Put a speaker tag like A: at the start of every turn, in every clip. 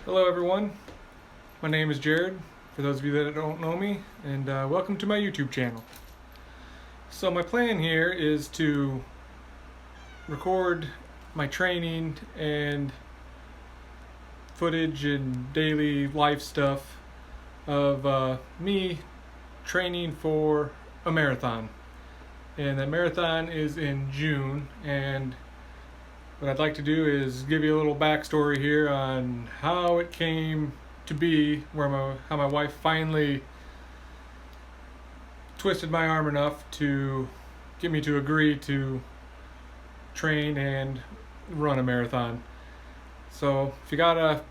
A: Hello everyone, my name is Jared, for those of you that don't know me, and welcome to my YouTube channel. So my plan here is to record my training and footage and daily life stuff of me training for a marathon. And that marathon is in June, and what I'd like to do is give you a little backstory here on how it came to be, how my wife finally twisted my arm enough to get me to agree to train and run a marathon. So if you got a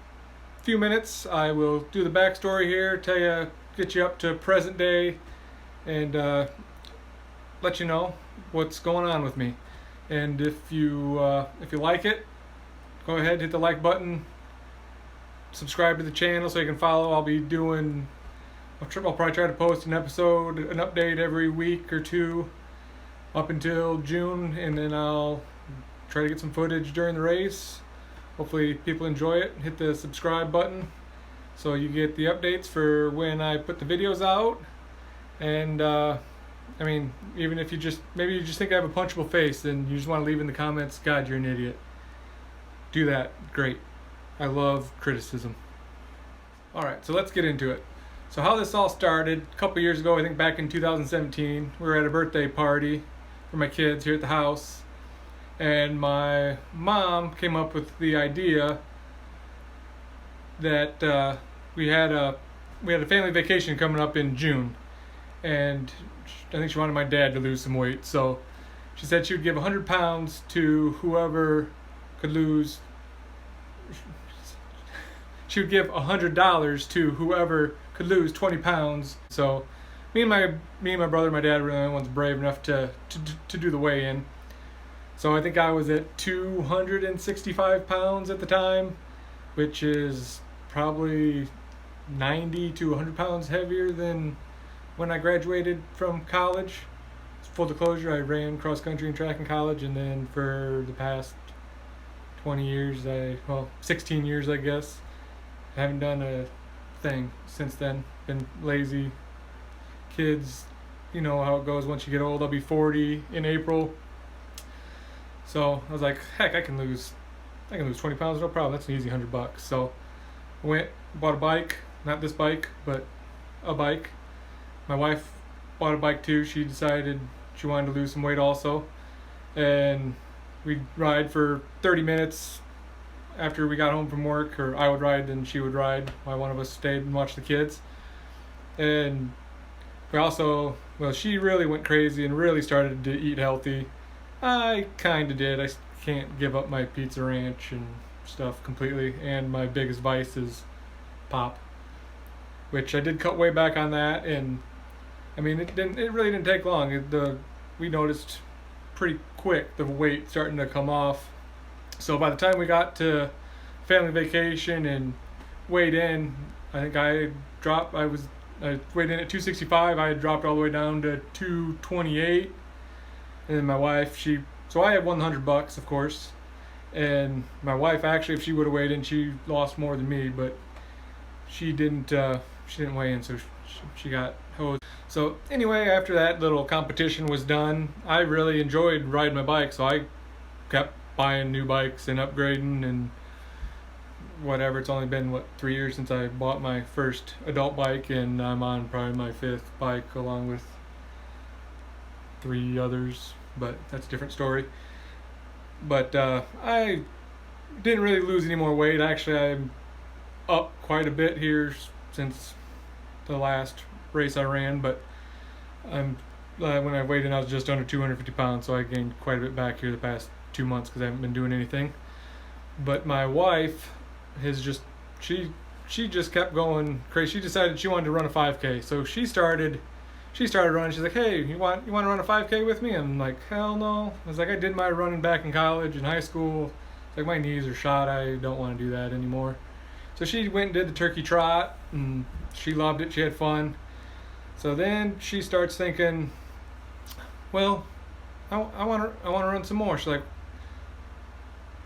A: few minutes, I will do the backstory here, get you up to present day, and let you know what's going on with me. And if you like it, go ahead, hit the like button, subscribe to the channel so you can follow. I'll probably try to post an update every week or two up until June, and then I'll try to get some footage during the race. Hopefully people enjoy it. Hit the subscribe button so you get the updates for when I put the videos out. And even if maybe you just think I have a punchable face, then you just want to leave in the comments, God, you're an idiot. Do that. Great. I love criticism. Alright, so let's get into it. So how this all started, a couple years ago, I think back in 2017, we were at a birthday party for my kids here at the house, and my mom came up with the idea that we had a family vacation coming up in June, and I think she wanted my dad to lose some weight, so she said she would give 100 pounds to whoever could lose. She would give $100 to whoever could lose 20 pounds. So me and my brother and my dad were the only ones brave enough to do the weigh-in. So I think I was at 265 pounds at the discount, which is probably 90 to 100 pounds heavier than when I graduated from college. Full disclosure, I ran cross country and track in college, and then for the past 16 years I guess, I haven't done a thing since then. Been lazy. Kids, you know how it goes once you get old. I'll be 40 in April. So I was like, heck, I can lose 20 pounds, no problem. That's an easy $100. So I went, bought a bike, not this bike, but a bike. My wife bought a bike too. She decided she wanted to lose some weight also. And we'd ride for 30 minutes after we got home from work, or I would ride and she would ride while one of us stayed and watched the kids. And she really went crazy and really started to eat healthy. I kind of did. I can't give up my pizza ranch and stuff completely. And my biggest vice is pop, which I did cut way back on that. And it really didn't take long. We noticed pretty quick the weight starting to come off. So by the time we got to family vacation and weighed in, I think I weighed in at 265. I had dropped all the way down to 228. And then my wife, so I had won the $100, of course. And my wife, actually, if she would have weighed in, she lost more than me, but she didn't weigh in, so she got hosed. So anyway, after that little competition was done, I really enjoyed riding my bike, so I kept buying new bikes and upgrading and whatever. It's only been 3 years since I bought my first adult bike, and I'm on probably my 5th bike along with 3 others, but that's a different story. But I didn't really lose any more weight. Actually, I'm up quite a bit here since the last race I ran, but when I weighed in, I was just under 250 pounds, so I gained quite a bit back here the past 2 months because I haven't been doing anything. But my wife she just kept going crazy. She decided she wanted to run a 5K, so she started running. She's like, hey, you want to run a 5K with me? I'm like, hell no. I was like, I did my running back in college and high school. It's like, my knees are shot. I don't want to do that anymore. So she went and did the turkey trot, and she loved it. She had fun. So then she starts thinking, well, I want to run some more. She's like,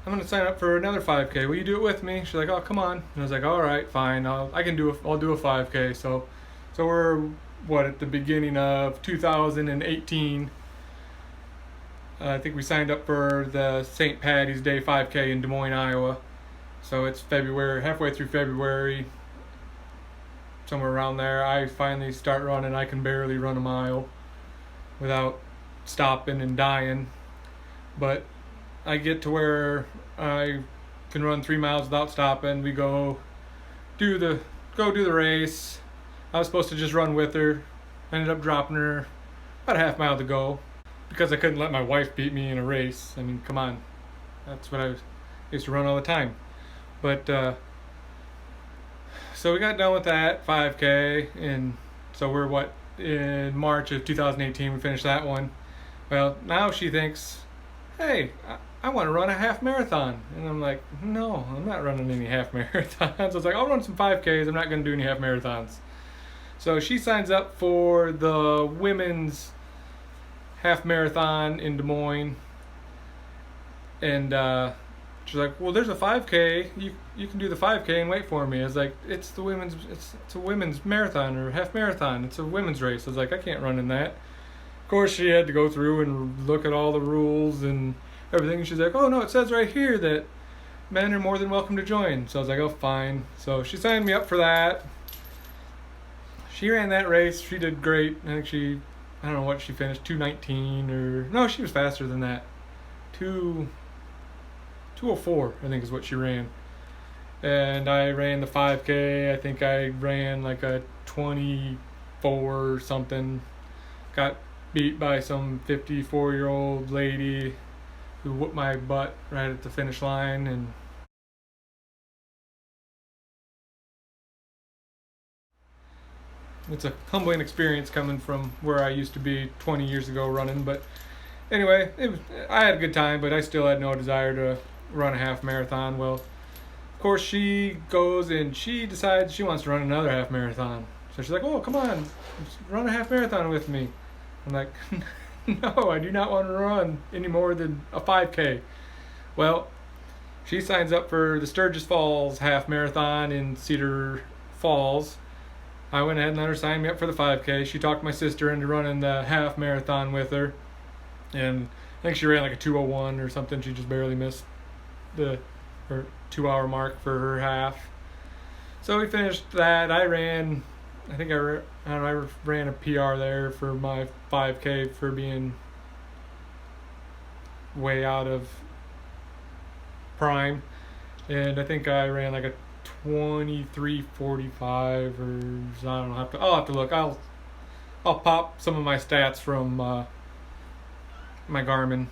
A: I'm gonna sign up for another 5K. Will you do it with me? She's like, oh, come on. And I was like, all right, fine. I'll do a 5K. So we're at the beginning of 2018. I think we signed up for the St. Patty's Day 5K in Des Moines, Iowa. So it's February, halfway through February, somewhere around there. I finally start running. I can barely run a mile without stopping and dying. But I get to where I can run 3 miles without stopping. We go do the race. I was supposed to just run with her. I ended up dropping her about a half mile to go because I couldn't let my wife beat me in a race. I mean, come on. That's what I used to run all the time. But so we got done with that 5K, and so we're in March of 2018 we finished that one. Well, now she thinks, hey, I want to run a half marathon. And I'm like, no, I'm not running any half marathons. I was like, I'll run some 5Ks. I'm not going to do any half marathons. So she signs up for the women's half marathon in Des Moines. And she's like, well, there's a 5K. You can do the 5K and wait for me. I was like, it's a women's marathon or half marathon. It's a women's race. I was like, I can't run in that. Of course, she had to go through and look at all the rules and everything. She's like, oh, no, it says right here that men are more than welcome to join. So I was like, oh, fine. So she signed me up for that. She ran that race. She did great. I think I don't know what she finished, 2:19 or... No, she was faster than that. 2:04, I think is what she ran. And I ran the 5K. I think I ran like a 24 or something. Got beat by some 54-year-old lady who whooped my butt right at the finish line. And it's a humbling experience coming from where I used to be 20 years ago running. But anyway, I had a good time, but I still had no desire to run a half marathon. Well, of course, she goes and she decides she wants to run another half marathon. So she's like, oh, come on, run a half marathon with me. I'm like, no, I do not want to run any more than a 5K. Well, she signs up for the Sturgis Falls half marathon in Cedar Falls. I went ahead and let her sign me up for the 5K. She talked my sister into running the half marathon with her. And I think she ran like a 2:01 or something. She just barely missed her 2-hour mark for her half. So we finished that. I ran a PR there for my 5K for being way out of prime. And I think I ran like a 23:45 or I don't know. I'll have to look. I'll pop some of my stats from my Garmin.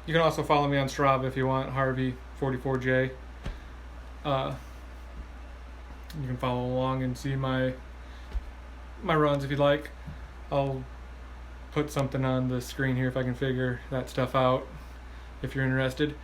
A: You can also follow me on Strava if you want, Harvey44J. You can follow along and see my runs if you'd like. I'll put something on the screen here if I can figure that stuff out if you're interested.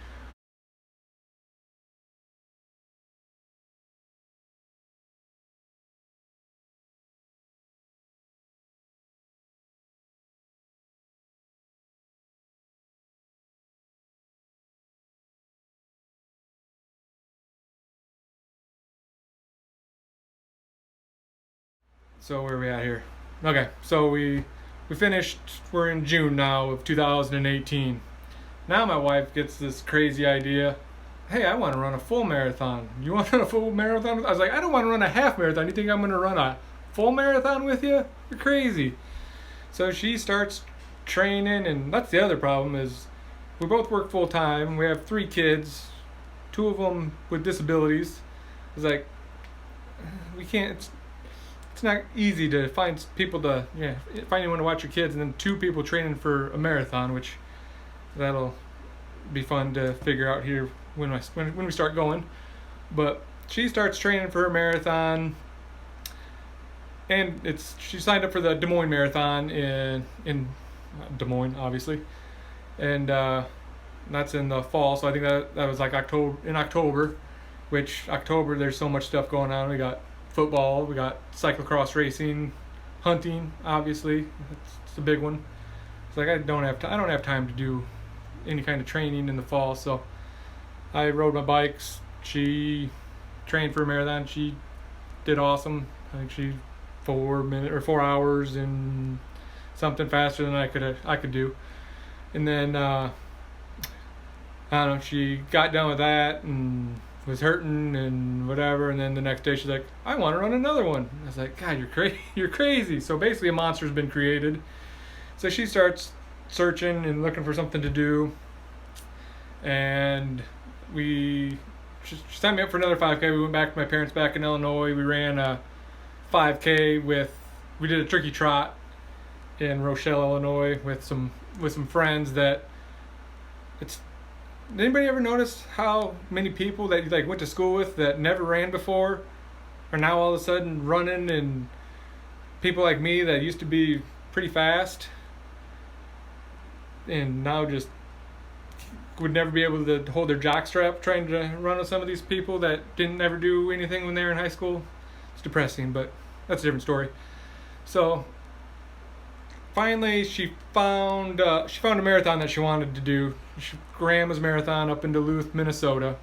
A: So where are we at here? Okay, so we finished. We're in June now of 2018. Now my wife gets this crazy idea. Hey, I want to run a full marathon. You want to run a full marathon? I was like, I don't want to run a half marathon. You think I'm going to run a full marathon with you? You're crazy. So she starts training, and that's the other problem is we both work full time. We have 3 kids, 2 of them with disabilities. It's like we can't. It's not easy to find anyone to watch your kids, and then 2 people training for a marathon, which that'll be fun to figure out here when we start going. But she starts training for her marathon, and she signed up for the Des Moines Marathon in Des Moines, obviously, and that's in the fall. So I think that was like October, which October there's so much stuff going on. We got football, we got cyclocross racing, hunting, obviously. It's a big one. It's like I don't have time to do any kind of training in the fall, so I rode my bikes. She trained for a marathon. She did awesome. I think she 4 hours and something faster than I could do. And then I don't know. She got done with that and was hurting and whatever. And then the next day she's like, I want to run another one. I was like, God, you're crazy. So basically a monster's been created. So she starts searching and looking for something to do. And she signed me up for another 5K. We went back to my parents back in Illinois. We ran a 5K we did a turkey trot in Rochelle, Illinois with some friends that did anybody ever notice how many people that you like went to school with that never ran before are now all of a sudden running, and people like me that used to be pretty fast and now just would never be able to hold their jock strap trying to run with some of these people that didn't ever do anything when they were in high school. It's depressing, but that's a different story. So finally she found a marathon that she wanted to do. Grandma's Marathon up in Duluth, Minnesota.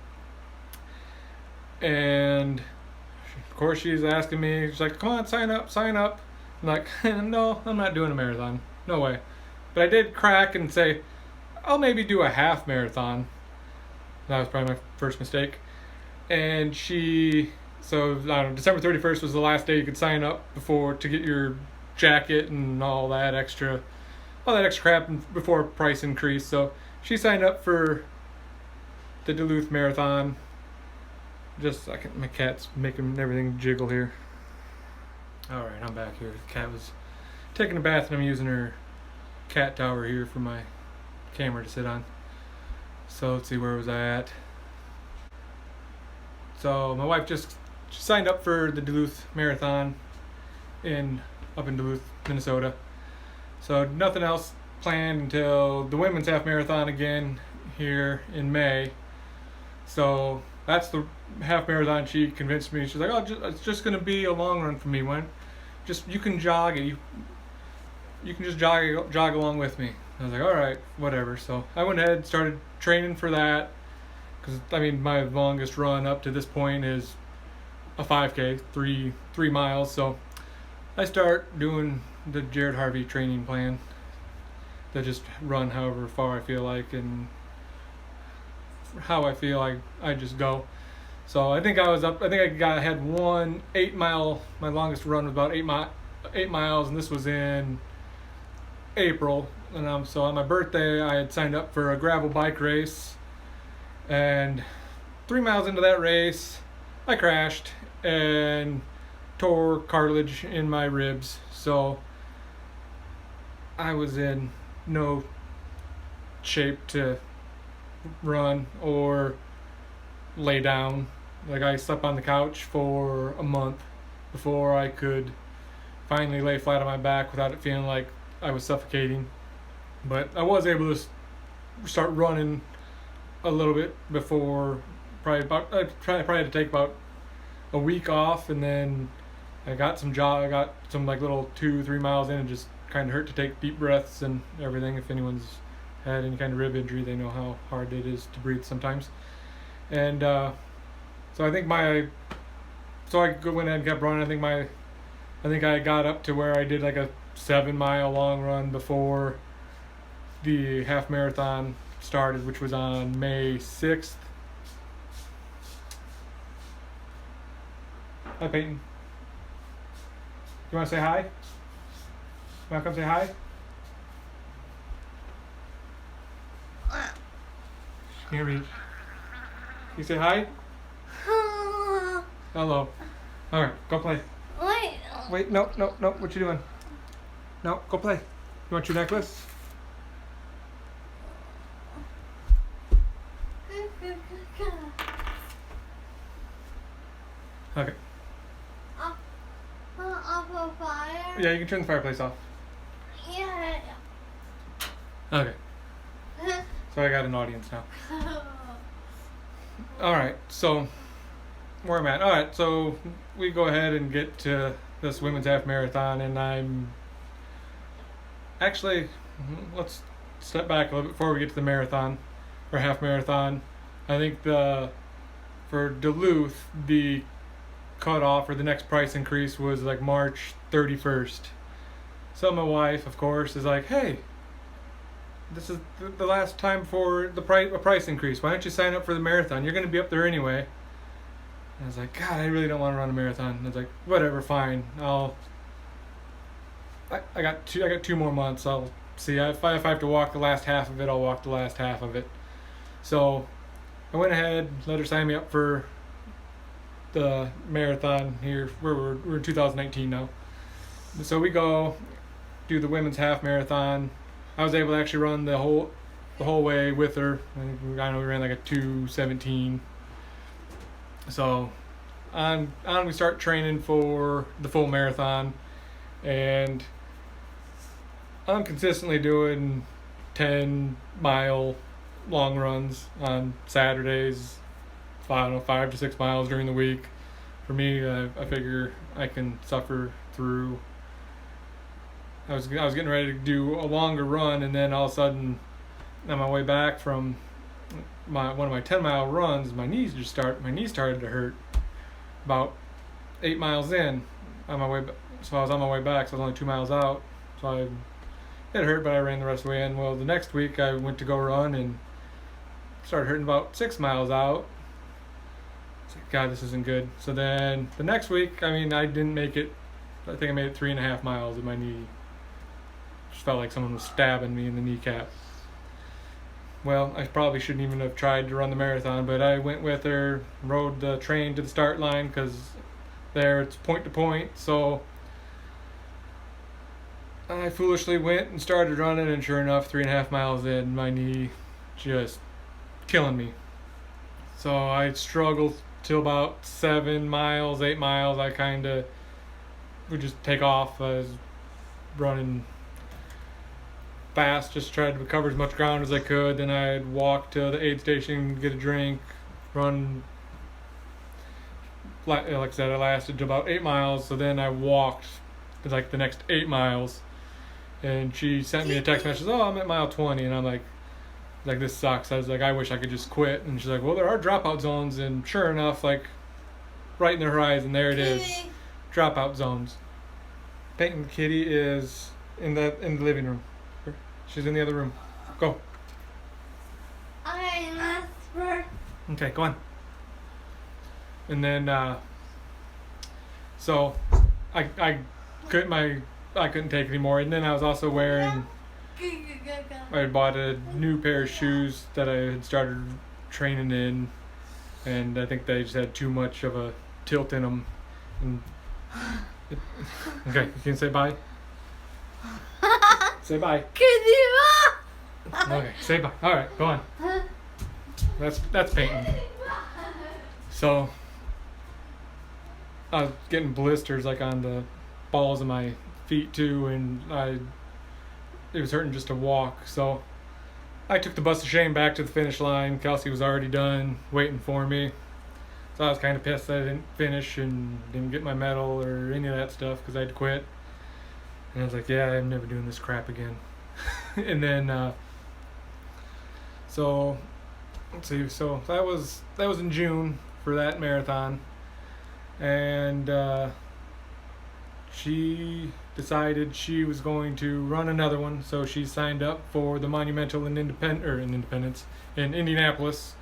A: And of course she's asking me, she's like, come on, sign up. I'm like, no, I'm not doing a marathon. No way. But I did crack and say, I'll maybe do a half marathon. That was probably my first mistake. And so I don't know, December 31st was the last day you could sign up to get your jacket and all that extra crap before price increase. So she signed up for the Duluth Marathon. My cat's making everything jiggle here. All right, I'm back here. The cat was taking a bath and I'm using her cat tower here for my camera to sit on. So let's see, where was I at? So my wife she signed up for the Duluth Marathon up in Duluth, Minnesota. So nothing else planned until the women's half marathon again here in May. So that's the half marathon. She convinced me. She's like, oh, it's just going to be a long run for me. You can jog it. You can just jog along with me. I was like, all right, whatever. So I went ahead and started training for that. Because, my longest run up to this point is a 5K, 3 miles. So I start doing the Jared Harvey training plan. To just run however far I feel like and how I feel like I just go. So I think I had one 8 mile. My longest run was about 8 miles, and this was in April. And so on my birthday, I had signed up for a gravel bike race. And 3 miles into that race, I crashed and tore cartilage in my ribs. So I was in no shape to run or lay down. Like, I slept on the couch for a month before I could finally lay flat on my back without it feeling like I was suffocating. But I was able to start running a little bit before. I probably had to take about a week off, and then I got some like little 2-3 miles in, and just kind of hurt to take deep breaths and everything. If anyone's had any kind of rib injury, they know how hard it is to breathe sometimes. And so I think I went ahead and kept running. I think I got up to where I did like a 7-mile long run before the half marathon started, which was on May 6th. Hi, Peyton. You want to say hi? You want to come say hi? Can't reach. Can you say hi? Hello. All right, go play. Wait, no. What you doing? No, go play. You want your necklace? Okay.
B: Off a fire?
A: Yeah, you can turn the fireplace off.
B: Yeah.
A: Okay. So I got an audience now. Alright, so where I'm at. Alright, so we go ahead and get to this women's half marathon, and let's step back a little bit before we get to the marathon or half marathon. I think for Duluth, the cutoff or the next price increase was like March 31st. So my wife, of course, is like, "Hey, this is the last time for a price increase. Why don't you sign up for the marathon? You're going to be up there anyway." And I was like, "God, I really don't want to run a marathon." And I was like, "Whatever, fine. I got 2 more months. I'll see. If I have to walk the last half of it, I'll walk the last half of it." So I went ahead, let her sign me up for the marathon here. We're in 2019 now. So we go do the women's half marathon. I was able to actually run the whole way with her. I know we ran like a 2:17. So on we start training for the full marathon, and I'm consistently doing 10-mile long runs on Saturdays. I don't know, 5 to 6 miles during the week. For me, I figure I can suffer through. I was getting ready to do a longer run, and then all of a sudden, on my way back from one of my 10-mile runs, my knees started to hurt. About 8 miles in, on my way, so I was on my way back. So I was only 2 miles out. So it hurt, but I ran the rest of the way in. Well, the next week I went to go run and started hurting about 6 miles out. It's like, God, this isn't good. So then the next week, I didn't make it. I think I made it 3.5 miles, and my knee just felt like someone was stabbing me in the kneecap. Well, I probably shouldn't even have tried to run the marathon, but I went with her, rode the train to the start line, because there it's point to point. So I foolishly went and started running, and sure enough, 3.5 miles in, my knee just killing me. So I struggled till about 7 miles, 8 miles. I kind of would just take off. I was running fast, just tried to cover as much ground as I could. Then I'd walk to the aid station, get a drink, run. Like I said, I lasted to about 8 miles. So then I walked like the next 8 miles, and she sent me a text message. "Oh, I'm at mile 20," and I'm like, "This sucks." I was like, "I wish I could just quit." And she's like, "Well, there are dropout zones," and sure enough, like right in the horizon, there it is, dropout zones. Peyton Kitty is in the living room. She's in the other room. Go.
B: I must work.
A: Okay, go on. And then, so I couldn't take it anymore. And then I was also wearing. I had bought a new pair of shoes that I had started training in, and I think they just had too much of a tilt in them. And okay, you can say bye. Say bye. Okay, say bye. All right, go on. That's Peyton. So I was getting blisters like on the balls of my feet too, and it was hurting just to walk. So I took the bus of shame back to the finish line. Kelsey was already done waiting for me. So I was kind of pissed that I didn't finish and didn't get my medal or any of that stuff because I had to quit. And I was like, yeah, I'm never doing this crap again. And then, so let's see. So that was in June for that marathon, and she decided she was going to run another one. So she signed up for the Monumental in Independence in Indianapolis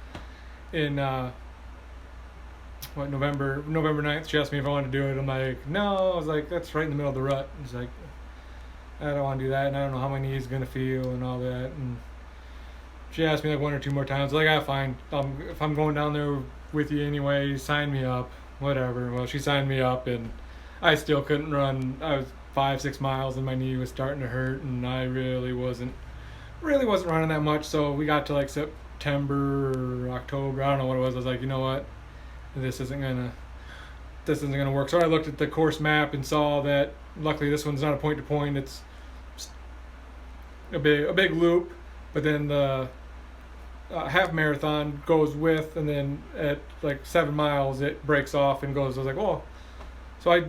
A: in November 9th. She asked me if I wanted to do it. I'm like, no. I was like, that's right in the middle of the rut. It's like, I don't want to do that, and I don't know how my knee's gonna feel and all that. And she asked me like 1 or 2 more times. Like, fine. If I'm going down there with you anyway, sign me up. Whatever. Well, she signed me up, and I still couldn't run. I was 5-6 miles, and my knee was starting to hurt, and I really wasn't running that much. So we got to like September or October. I don't know what it was. I was like, you know what? This isn't gonna work. So I looked at the course map and saw that luckily this one's not a point to point. It's a big loop, but then the half marathon goes with, and then at like 7 miles it breaks off and goes. I was like, oh, so I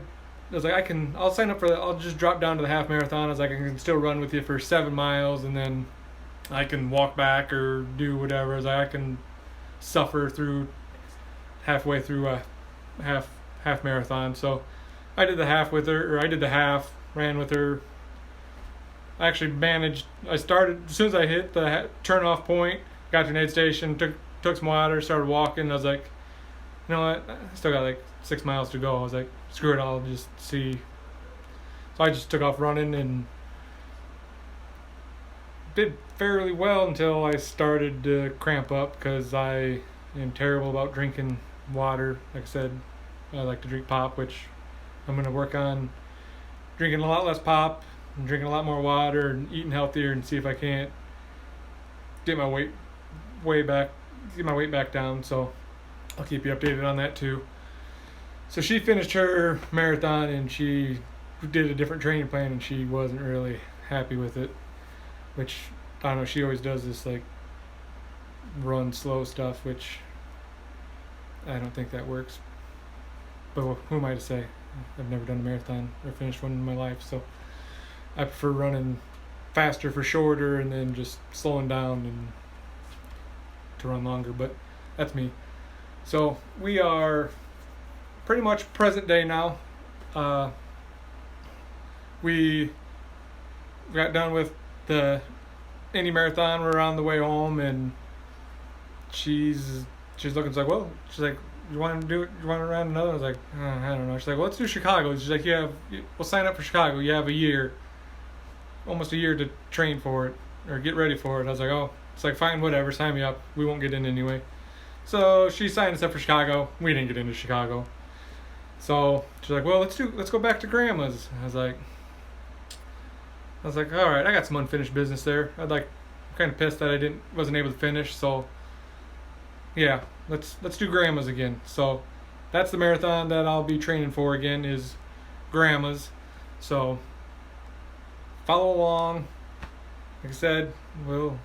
A: was like, I'll sign up for that. I'll just drop down to the half marathon. I was like, I can still run with you for 7 miles, and then I can walk back or do whatever. I was like, I can suffer through halfway through a half marathon. So I did the half with her, or I did the half, ran with her. I actually managed. I started as soon as I hit the turn off point, got to an aid station, took some water, started walking. I was like, you know what? I still got like 6 miles to go. I was like, screw it, I'll just see. So I just took off running and did fairly well until I started to cramp up because I am terrible about drinking water. Like I said, I like to drink pop, which I'm going to work on drinking a lot less pop and drinking a lot more water and eating healthier and see if I can't get my weight back down. So I'll keep you updated on that too. So she finished her marathon and she did a different training plan and she wasn't really happy with it, which I don't know, she always does this like run slow stuff, which I don't think that works. But who am I to say? I've never done a marathon or finished one in my life, so I prefer running faster for shorter and then just slowing down and to run longer, but that's me. So we are pretty much present day now. We got done with the Indy Marathon. We're on the way home, and she's looking. She's like, well, she's like, you want to do it? You want to run another? I was like, I don't know. She's like, well, let's do Chicago. She's like, we'll sign up for Chicago. You have a year, almost a year to train for it or get ready for it. I was like, oh, it's like, fine, whatever, sign me up. We won't get in anyway. So she signed us up for Chicago. We didn't get into Chicago. So she's like, well, let's go back to Grandma's. I was like, all right, I got some unfinished business there. I'm kind of pissed that I wasn't able to finish. So yeah, let's do Grandma's again. So that's the marathon that I'll be training for again, is Grandma's. So follow along. Like I said, we'll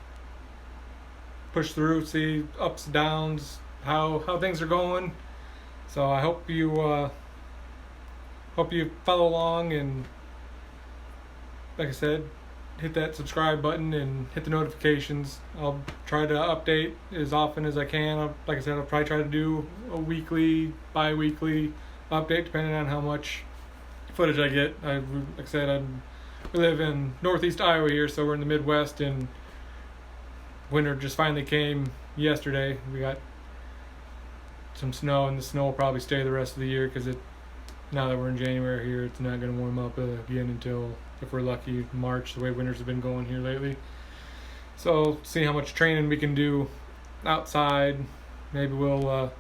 A: push through, see ups, downs, how things are going. So I hope you follow along, and like I said, hit that subscribe button and hit the notifications. I'll try to update as often as I can. Like I said, I'll probably try to do a weekly, bi-weekly update depending on how much footage I get. Like I said, we live in northeast Iowa here, so we're in the Midwest, and winter just finally came yesterday. We got some snow, and the snow will probably stay the rest of the year because now that we're in January here, it's not going to warm up again until, if we're lucky, March, the way winters have been going here lately. So see how much training we can do outside. Maybe we'll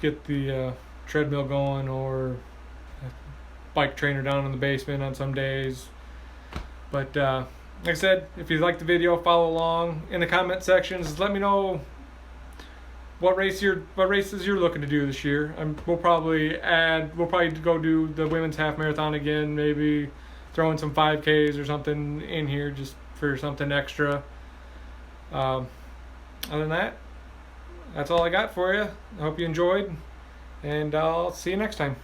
A: get the treadmill going or a bike trainer down in the basement on some days. But like I said, if you like the video, follow along in the comment sections. Let me know what races you're looking to do this year. We'll probably go do the women's half marathon again. Maybe throw in some 5Ks or something in here just for something extra. Other than that, that's all I got for you. I hope you enjoyed, and I'll see you next time.